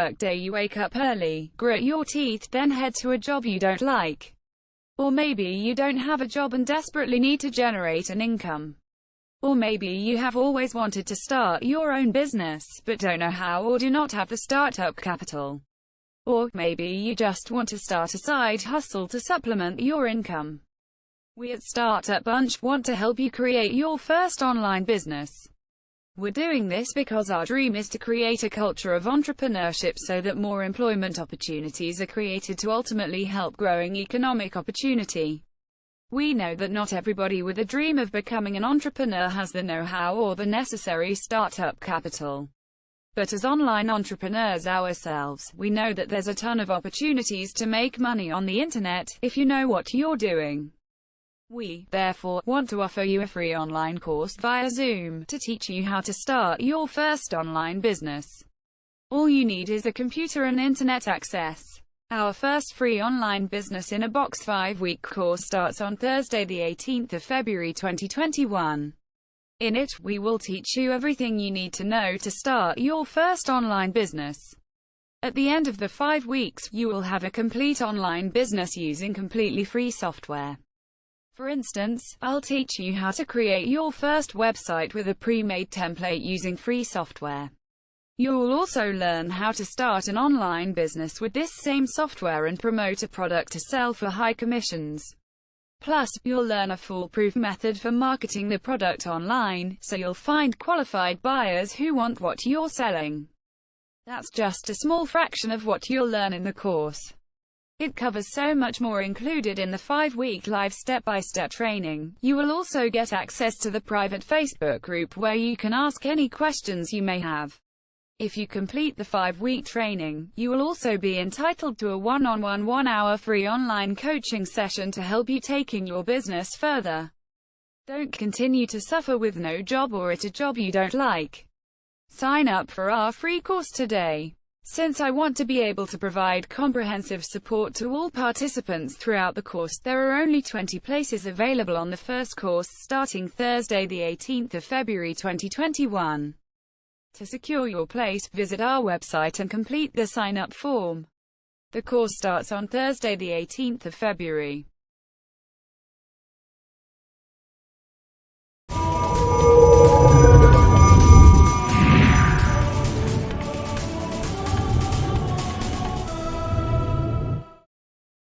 workday you wake up early, grit your teeth, then head to a job you don't like. Or maybe you don't have a job and desperately need to generate an income. Or maybe you have always wanted to start your own business, but don't know how or do not have the startup capital. Or maybe you just want to start a side hustle to supplement your income. We at Startup Bunch want to help you create your first online business. We're doing this because our dream is to create a culture of entrepreneurship so that more employment opportunities are created to ultimately help growing economic opportunity. We know that not everybody with a dream of becoming an entrepreneur has the know-how or the necessary startup capital. But as online entrepreneurs ourselves, we know that there's a ton of opportunities to make money on the internet, if you know what you're doing. We, therefore, want to offer you a free online course via Zoom, to teach you how to start your first online business. All you need is a computer and internet access. Our first free online business in a box 5-week course starts on Thursday the 18th of February 2021. In it, we will teach you everything you need to know to start your first online business. At the end of the 5 weeks, you will have a complete online business using completely free software. For instance, I'll teach you how to create your first website with a pre-made template using free software. You'll also learn how to start an online business with this same software and promote a product to sell for high commissions. Plus, you'll learn a foolproof method for marketing the product online, so you'll find qualified buyers who want what you're selling. That's just a small fraction of what you'll learn in the course. It covers so much more included in the 5-week live step-by-step training. You will also get access to the private Facebook group where you can ask any questions you may have. If you complete the 5-week training, you will also be entitled to a one-on-one 1-hour free online coaching session to help you taking your business further. Don't continue to suffer with no job or at a job you don't like. Sign up for our free course today. Since I want to be able to provide comprehensive support to all participants throughout the course, there are only 20 places available on the first course starting Thursday the 18th of February 2021. To secure your place, visit our website and complete the sign-up form. The course starts on Thursday the 18th of February.